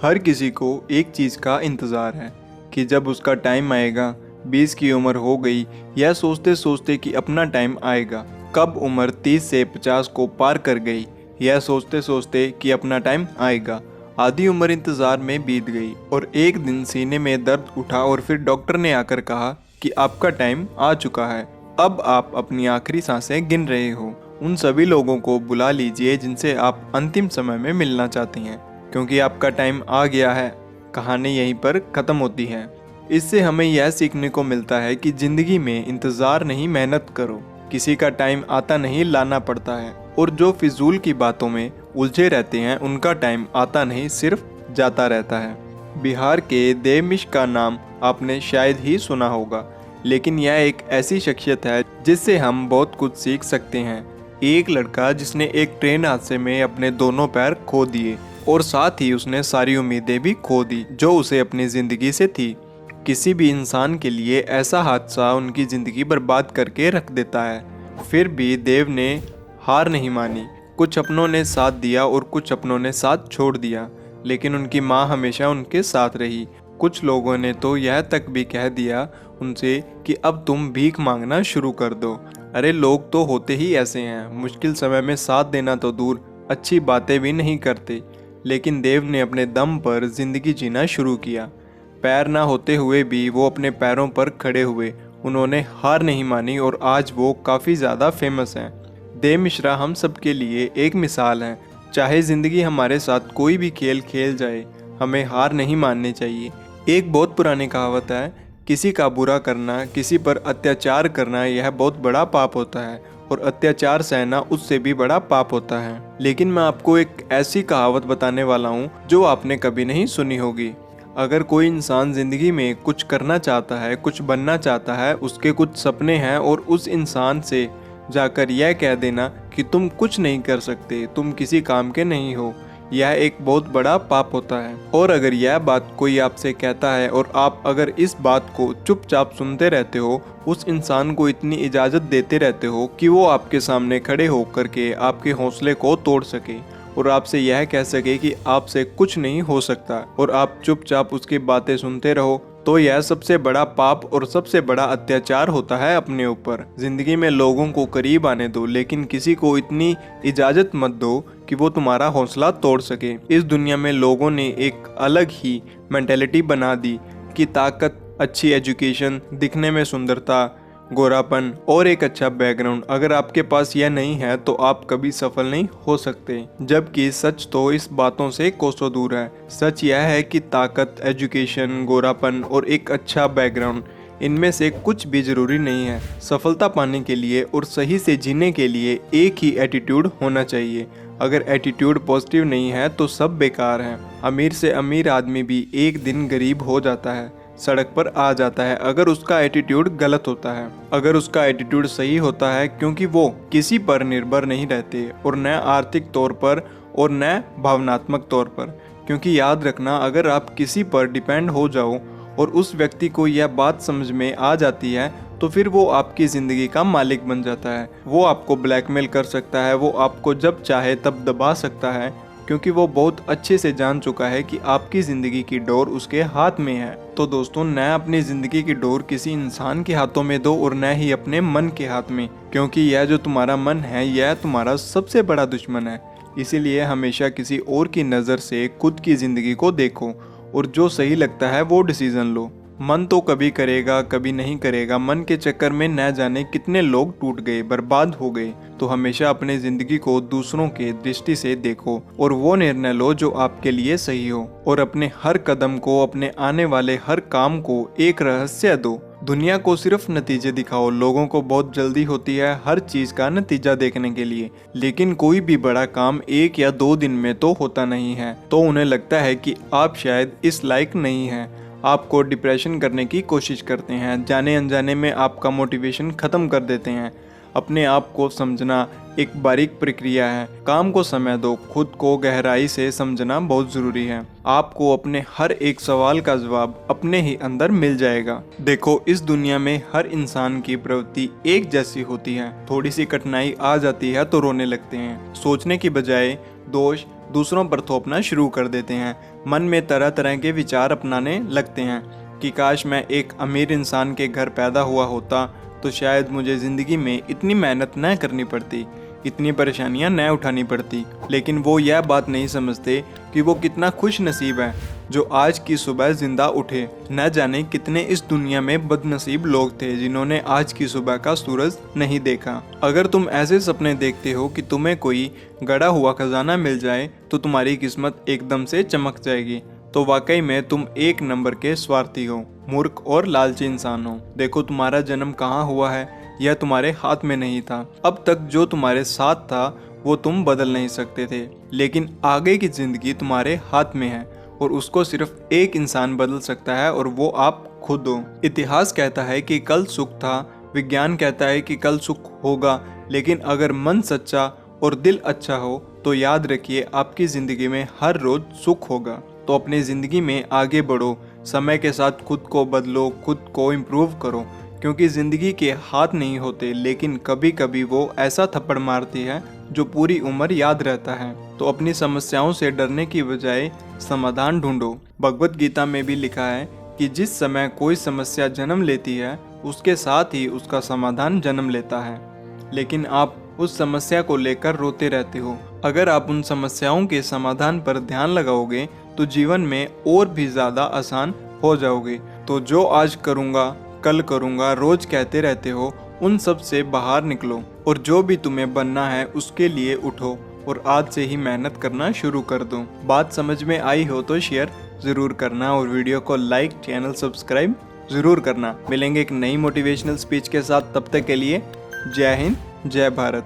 हर किसी को एक चीज़ का इंतज़ार है कि जब उसका टाइम आएगा। 20 की उम्र हो गई, यह सोचते सोचते कि अपना टाइम आएगा। कब उम्र 30 से 50 को पार कर गई, यह सोचते सोचते कि अपना टाइम आएगा। आधी उम्र इंतज़ार में बीत गई और एक दिन सीने में दर्द उठा और फिर डॉक्टर ने आकर कहा कि आपका टाइम आ चुका है। अब आप अपनी आखिरी सांसें गिन रहे हो। उन सभी लोगों को बुला लीजिए जिनसे आप अंतिम समय में मिलना चाहती हैं, क्योंकि आपका टाइम आ गया है। कहानी यहीं पर ख़त्म होती है। इससे हमें यह सीखने को मिलता है कि ज़िंदगी में इंतज़ार नहीं, मेहनत करो। किसी का टाइम आता नहीं, लाना पड़ता है। और जो फिजूल की बातों में उलझे रहते हैं उनका टाइम आता नहीं, सिर्फ जाता रहता है। बिहार के देवमिश का नाम आपने शायद ही सुना होगा, लेकिन यह एक ऐसी शख्सियत है जिससे हम बहुत कुछ सीख सकते हैं। एक लड़का जिसने एक ट्रेन हादसे में अपने दोनों पैर खो दिए और साथ ही उसने सारी उम्मीदें भी खो दी जो उसे अपनी ज़िंदगी से थी। किसी भी इंसान के लिए ऐसा हादसा उनकी ज़िंदगी बर्बाद करके रख देता है। फिर भी देव ने हार नहीं मानी। कुछ अपनों ने साथ दिया और कुछ अपनों ने साथ छोड़ दिया, लेकिन उनकी माँ हमेशा उनके साथ रही। कुछ लोगों ने तो यह तक भी कह दिया उनसे कि अब तुम भीख मांगना शुरू कर दो। अरे लोग तो होते ही ऐसे हैं, मुश्किल समय में साथ देना तो दूर, अच्छी बातें भी नहीं करते। लेकिन देव ने अपने दम पर जिंदगी जीना शुरू किया। पैर ना होते हुए भी वो अपने पैरों पर खड़े हुए। उन्होंने हार नहीं मानी और आज वो काफ़ी ज़्यादा फेमस हैं। देव मिश्रा हम सब के लिए एक मिसाल हैं। चाहे ज़िंदगी हमारे साथ कोई भी खेल खेल जाए, हमें हार नहीं माननी चाहिए। एक बहुत पुरानी कहावत है, किसी का बुरा करना, किसी पर अत्याचार करना यह बहुत बड़ा पाप होता है और अत्याचार सहना उससे भी बड़ा पाप होता है। लेकिन मैं आपको एक ऐसी कहावत बताने वाला हूँ जो आपने कभी नहीं सुनी होगी। अगर कोई इंसान ज़िंदगी में कुछ करना चाहता है, कुछ बनना चाहता है, उसके कुछ सपने हैं और उस इंसान से जाकर यह कह देना कि तुम कुछ नहीं कर सकते, तुम किसी काम के नहीं हो, यह एक बहुत बड़ा पाप होता है। और अगर यह बात कोई आपसे कहता है और आप अगर इस बात को चुपचाप सुनते रहते हो, उस इंसान को इतनी इजाज़त देते रहते हो कि वो आपके सामने खड़े होकर के आपके हौसले को तोड़ सके और आपसे यह कह सके कि आपसे कुछ नहीं हो सकता, और आप चुपचाप उसकी बातें सुनते रहो, तो यह सबसे बड़ा पाप और सबसे बड़ा अत्याचार होता है अपने ऊपर। जिंदगी में लोगों को करीब आने दो, लेकिन किसी को इतनी इजाज़त मत दो कि वो तुम्हारा हौसला तोड़ सके। इस दुनिया में लोगों ने एक अलग ही मेंटेलिटी बना दी कि ताकत, अच्छी एजुकेशन, दिखने में सुंदरता, गोरापन और एक अच्छा बैकग्राउंड, अगर आपके पास यह नहीं है तो आप कभी सफल नहीं हो सकते। जबकि सच तो इस बातों से कोसों दूर है। सच यह है कि ताकत, एजुकेशन, गोरापन और एक अच्छा बैकग्राउंड, इनमें से कुछ भी ज़रूरी नहीं है। सफलता पाने के लिए और सही से जीने के लिए एक ही एटीट्यूड होना चाहिए। अगर एटीट्यूड पॉजिटिव नहीं है तो सब बेकार है। अमीर से अमीर आदमी भी एक दिन गरीब हो जाता है, सड़क पर आ जाता है, अगर उसका एटीट्यूड गलत होता है। अगर उसका एटीट्यूड सही होता है, क्योंकि वो किसी पर निर्भर नहीं रहते, और न आर्थिक तौर पर और न भावनात्मक तौर पर। क्योंकि याद रखना, अगर आप किसी पर डिपेंड हो जाओ और उस व्यक्ति को यह बात समझ में आ जाती है, तो फिर वो आपकी ज़िंदगी का मालिक बन जाता है। वो आपको ब्लैकमेल कर सकता है, वो आपको जब चाहे तब दबा सकता है, क्योंकि वो बहुत अच्छे से जान चुका है कि आपकी ज़िंदगी की डोर उसके हाथ में है। तो दोस्तों, न अपनी ज़िंदगी की डोर किसी इंसान के हाथों में दो और न ही अपने मन के हाथ में, क्योंकि यह जो तुम्हारा मन है यह तुम्हारा सबसे बड़ा दुश्मन है। इसीलिए हमेशा किसी और की नज़र से खुद की ज़िंदगी को देखो और जो सही लगता है वो डिसीज़न लो। मन तो कभी करेगा, कभी नहीं करेगा। मन के चक्कर में न जाने कितने लोग टूट गए, बर्बाद हो गए। तो हमेशा अपने ज़िंदगी को दूसरों के दृष्टि से देखो और वो निर्णय लो जो आपके लिए सही हो, और अपने हर कदम को, अपने आने वाले हर काम को एक रहस्य दो। दुनिया को सिर्फ नतीजे दिखाओ। लोगों को बहुत जल्दी होती है हर चीज़ का नतीजा देखने के लिए, लेकिन कोई भी बड़ा काम 1 या 2 दिन में तो होता नहीं है। तो उन्हें लगता है कि आप शायद इस लायक नहीं हैं, आपको डिप्रेशन करने की कोशिश करते हैं, जाने अनजाने में आपका मोटिवेशन ख़त्म कर देते हैं। अपने आप को समझना एक बारीक प्रक्रिया है। काम को समय दो, खुद को गहराई से समझना बहुत ज़रूरी है। आपको अपने हर एक सवाल का जवाब अपने ही अंदर मिल जाएगा। देखो, इस दुनिया में हर इंसान की प्रवृत्ति एक जैसी होती है। थोड़ी सी कठिनाई आ जाती है तो रोने लगते हैं। सोचने की बजाय दोष दूसरों पर थोपना शुरू कर देते हैं। मन में तरह तरह के विचार अपनाने लगते हैं कि काश मैं एक अमीर इंसान के घर पैदा हुआ होता तो शायद मुझे ज़िंदगी में इतनी मेहनत न करनी पड़ती, इतनी परेशानियां न उठानी पड़ती। लेकिन वो यह बात नहीं समझते कि वो कितना खुश नसीब है जो आज की सुबह जिंदा उठे। न जाने कितने इस दुनिया में बदनसीब लोग थे जिन्होंने आज की सुबह का सूरज नहीं देखा। अगर तुम ऐसे सपने देखते हो कि तुम्हें कोई गड़ा हुआ खजाना मिल जाए तो तुम्हारी किस्मत एकदम से चमक जाएगी, तो वाकई में तुम एक नंबर के स्वार्थी हो, मूर्ख और लालची इंसान हो। देखो, तुम्हारा जन्म कहाँ हुआ है यह तुम्हारे हाथ में नहीं था। अब तक जो तुम्हारे साथ था वो तुम बदल नहीं सकते थे, लेकिन आगे की जिंदगी तुम्हारे हाथ में है और उसको सिर्फ एक इंसान बदल सकता है और वो आप खुद हो। इतिहास कहता है कि कल सुख था, विज्ञान कहता है कि कल सुख होगा, लेकिन अगर मन सच्चा और दिल अच्छा हो तो याद रखिए आपकी ज़िंदगी में हर रोज़ सुख होगा। तो अपनी ज़िंदगी में आगे बढ़ो, समय के साथ खुद को बदलो, खुद को इम्प्रूव करो, क्योंकि ज़िंदगी के हाथ नहीं होते, लेकिन कभी कभी वो ऐसा थप्पड़ मारती है जो पूरी उम्र याद रहता है। तो अपनी समस्याओं से डरने की बजाय समाधान ढूंढो। भगवत गीता में भी लिखा है कि जिस समय कोई समस्या जन्म लेती है उसके साथ ही उसका समाधान जन्म लेता है, लेकिन आप उस समस्या को लेकर रोते रहते हो। अगर आप उन समस्याओं के समाधान पर ध्यान लगाओगे तो जीवन में और भी ज़्यादा आसान हो जाओगे। तो जो आज करूँगा कल करूँगा रोज कहते रहते हो, उन सब से बाहर निकलो और जो भी तुम्हें बनना है उसके लिए उठो और आज से ही मेहनत करना शुरू कर दो। बात समझ में आई हो तो शेयर ज़रूर करना और वीडियो को लाइक, चैनल सब्सक्राइब ज़रूर करना। मिलेंगे एक नई मोटिवेशनल स्पीच के साथ, तब तक के लिए जय हिंद, जय भारत।